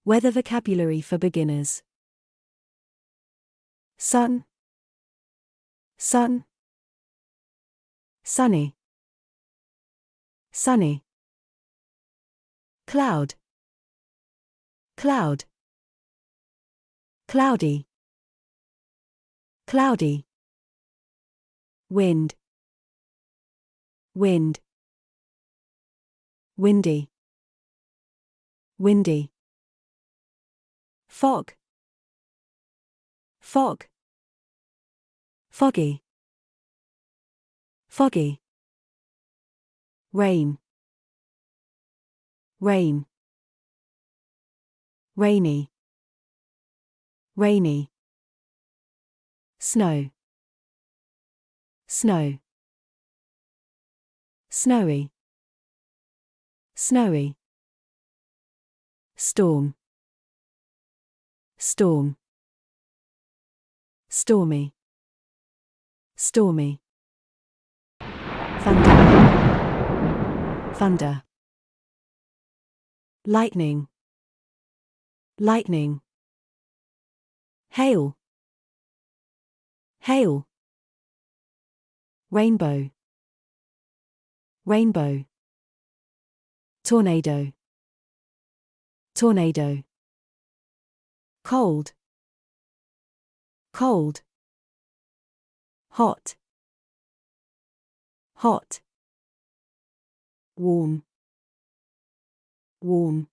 Weather vocabulary for beginners. Sun, sun, sunny, sunny. Cloud, cloud, cloudy, cloudy. Wind, wind, windy, windy. Fog, fog, foggy, foggy. Rain, rain, rainy, rainy. Snow, snow, snowy, snowy. Storm, storm, stormy, stormy. Thunder, thunder. Lightning, lightning. Hail, hail. Rainbow, rainbow. Tornado, tornado. Cold, cold. Hot, hot. Warm, warm.